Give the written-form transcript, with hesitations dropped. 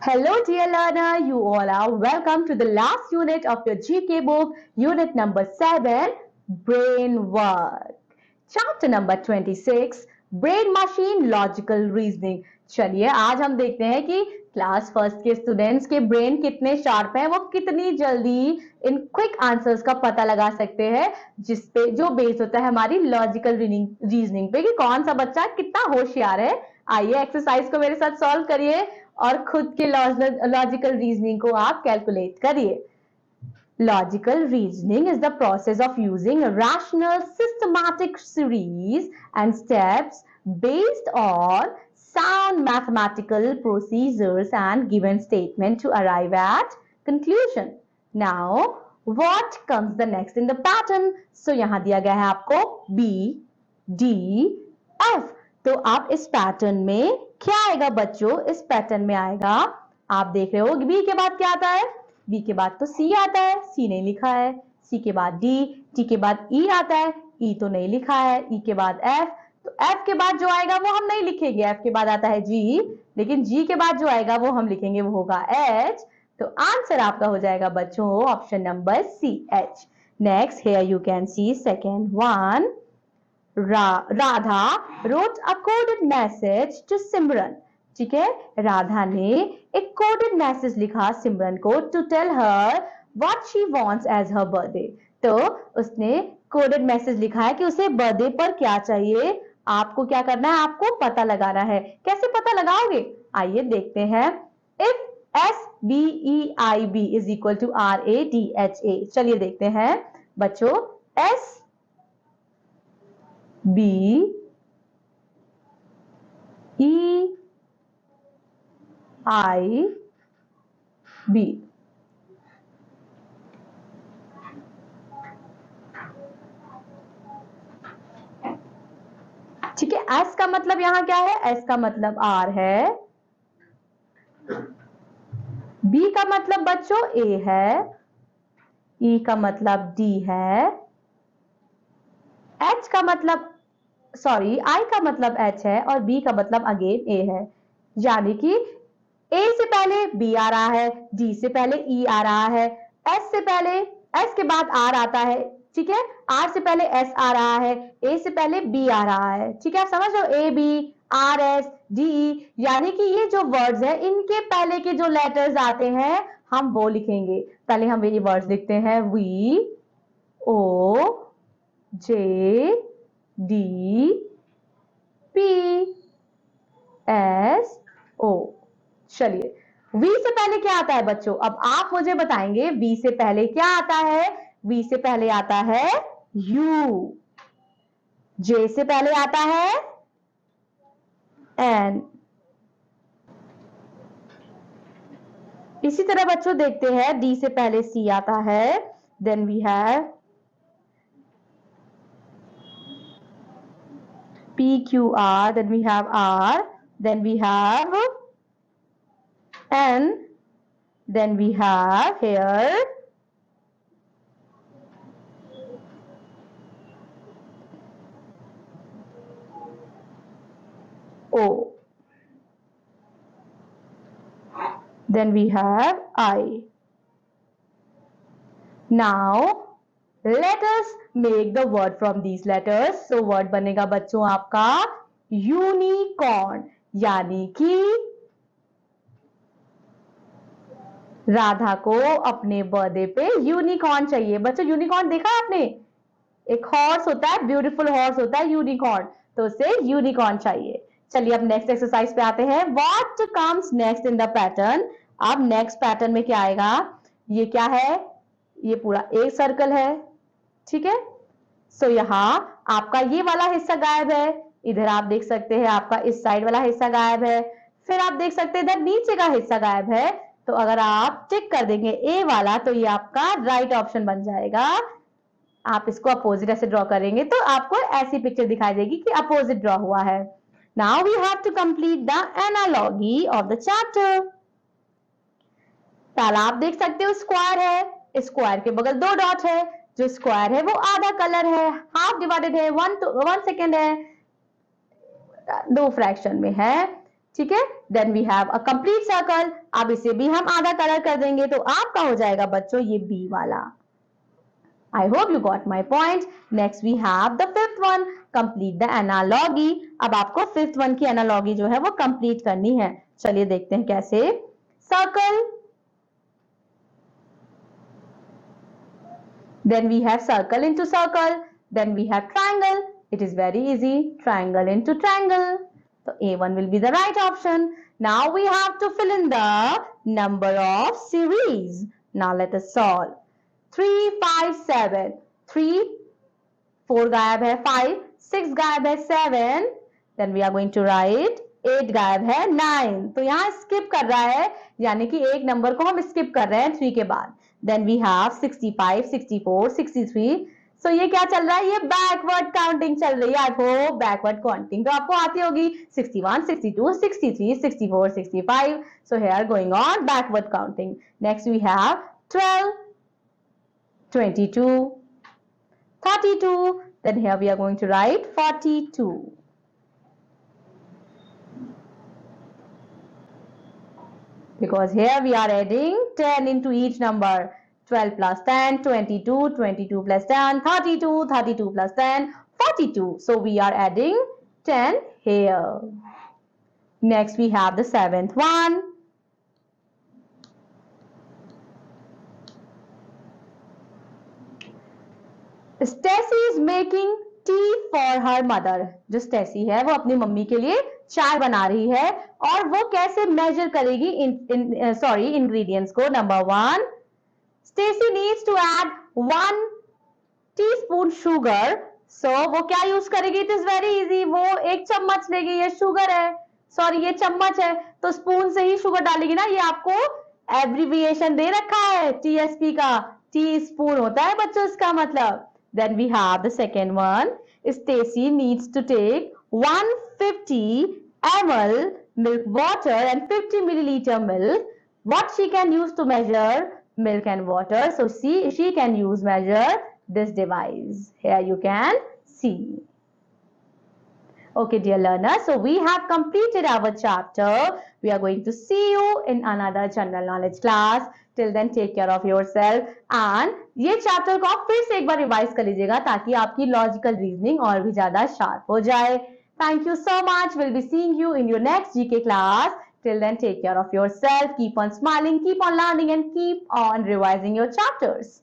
Hello, dear learner. You all are welcome to the last unit of your GK book, unit number 7, Brain Work. Chapter number 26, Brain Machine Logical Reasoning. चलिए आज हम देखते हैं कि class first के students के brain कितने sharp हैं, वो कितनी जल्दी इन क्विक आंसर्स का पता लगा सकते हैं, जिसपे जो बेस होता है हमारी लॉजिकल रीजनिंग पे कि कौन सा बच्चा कितना होशियार है। आइए एक्सरसाइज को मेरे साथ सॉल्व करिए और खुद के लॉजिकल रीजनिंग को आप कैलकुलेट करिए। Logical reasoning is the process of using a rational, systematic series and steps based on sound mathematical procedures and given statement to arrive at conclusion. Now, what comes the next in the pattern? So, यहाँ दिया गया है आपको B, D, F. तो आप इस pattern में क्या आएगा बच्चों? इस पैटर्न में आएगा, आप देख रहे हो बी के बाद क्या आता है? बी के बाद तो सी आता है, सी नहीं लिखा है। सी के बाद डी, डी के बाद ई आता है, ई तो नहीं लिखा है। ई के बाद एफ, तो एफ के बाद जो आएगा वो हम नहीं लिखेंगे। एफ के बाद आता है जी, लेकिन जी के बाद जो आएगा वो हम लिखेंगे, वो होगा एच। तो आंसर आपका हो जाएगा बच्चों option number C, H. Next here you can see second one, Radha wrote a coded message to Simran. ठीक है, राधा ने एक कोडेड मैसेज लिखा सिमरन को to tell her what she wants as her birthday. तो उसने कोडेड मैसेज लिखा है कि उसे बर्थडे पर क्या चाहिए। आपको क्या करना है? आपको पता लगाना है। कैसे पता लगाओगे? आइए देखते हैं। If SBEIB is equal to RADHA, चलिए देखते हैं बच्चों। SBEIB ठीक है, एस का मतलब यहां क्या है? एस का मतलब आर है। बी का मतलब बच्चों ए है। ई का मतलब डी है। एच का मतलब आई का मतलब एच है और बी का मतलब अगेन ए है। यानी कि ए से पहले बी आ रहा है, डी से पहले ई आ रहा है, एस से पहले, एस के बाद आर आता है। ठीक है, आर से पहले एस आ रहा है, ए से पहले बी आ रहा है। ठीक है, आप समझ लो, A B R S D E, यानी कि ये जो वर्ड्स है इनके पहले के जो लेटर्स आते हैं हम वो लिखेंगे। पहले हम ये वर्ड्स लिखते हैं, वी ओ जे डी पी एस ओ। चलिए, वी से पहले क्या आता है बच्चों? अब आप मुझे बताएंगे वी से पहले क्या आता है। वी से पहले आता है यू, जे से पहले आता है एन। इसी तरह बच्चों देखते हैं, डी से पहले सी आता है, then we have P Q R, then we have R, then we have N, then we have here O, then we have I. Now let us make the word from these letters. So word बनेगा बच्चों आपका unicorn, यानी कि राधा को अपने birthday पे unicorn चाहिए। बच्चों यूनिकॉर्न देखा आपने? एक हॉर्स होता है, ब्यूटीफुल हॉर्स होता है यूनिकॉर्न, तो उसे यूनिकॉर्न चाहिए। चलिए अब नेक्स्ट एक्सरसाइज पे आते हैं। What comes next in the pattern? अब नेक्स्ट पैटर्न में क्या आएगा? ये क्या है? ये पूरा एक सर्कल है। ठीक है, सो यहाँ आपका ये वाला हिस्सा गायब है। इधर आप देख सकते हैं आपका इस साइड वाला हिस्सा गायब है। फिर आप देख सकते हैं इधर नीचे का हिस्सा गायब है। तो अगर आप टिक कर देंगे ए वाला तो ये आपका राइट ऑप्शन बन जाएगा। आप इसको अपोजिट ऐसे ड्रॉ करेंगे तो आपको ऐसी पिक्चर दिखाई देगी कि अपोजिट ड्रॉ हुआ है। Now we have to complete the analogy of the chapter. पहला आप देख सकते हो स्क्वायर है, स्क्वायर के बगल दो डॉट है। जो स्क्वायर है वो आधा कलर है, हाफ डिवाइडेड है, 1 सेकेंड है, दो फ्रैक्शन में है। ठीक है, then we have a complete circle. अब इसे भी हम आधा कलर कर देंगे तो आपका हो जाएगा बच्चों ये बी वाला। I hope you got my point. Next we have the fifth one. Complete the analogy. अब आपको fifth one की analogy जो है वो complete करनी है। चलिए देखते हैं कैसे। Circle. Then we have circle into circle. Then we have triangle. It is very easy. Triangle into triangle. So A1 will be the right option. Now we have to fill in the number of series. Now let us solve. 3, 5, 7. 3, 4 गायब है, 5, 6 गायब है, 7. Then we are going to write 8 गायब है, 9. तो यहाँ skip कर रहा है, यानी कि एक नंबर को हम skip कर रहे हैं 3 के बाद. Then we have 65, 64, 63. So ये क्या चल रहा है? ये backward counting चल रही है. I hope backward counting तो आपको आती होगी. 61, 62, 63, 64, 65. So here going on backward counting. Next we have 12, 22, 32. Then here we are going to write 42. Because here we are adding 10 into each number. 12 plus 10, 22, 22 plus 10, 32, 32 plus 10, 42. So we are adding 10 here. Next we have the seventh one. Stacy is making tea for her mother. जो Stacy है वो अपनी mummy के लिए चाय बना रही है और वो कैसे measure करेगी ingredients को. Number 1, Stacy needs to add 1 teaspoon sugar. So वो क्या use करेगी? It is very easy. वो एक चम्मच लेगी, ये sugar है, ये चम्मच है, तो स्पून से ही शुगर डालेगी ना. ये आपको एब्रीविएशन दे रखा है TSP का, टी स्पून होता है बच्चों इसका मतलब. Then we have the second one. Stacy needs to take 150 ml milk water and 50 milliliter milk. What she can use to measure milk and water? So she can measure this device. Here you can see. Okay, dear learners, so we have completed our chapter. We are going to see you in another general knowledge class. Till then, take care of yourself. And ये chapter को आप फिर से एक बार revise कर लीजिएगा ताकि आपकी logical reasoning और भी ज़्यादा sharp हो जाए. Thank you so much. We'll be seeing you in your next GK class. Till then, take care of yourself. Keep on smiling, keep on learning, and keep on revising your chapters.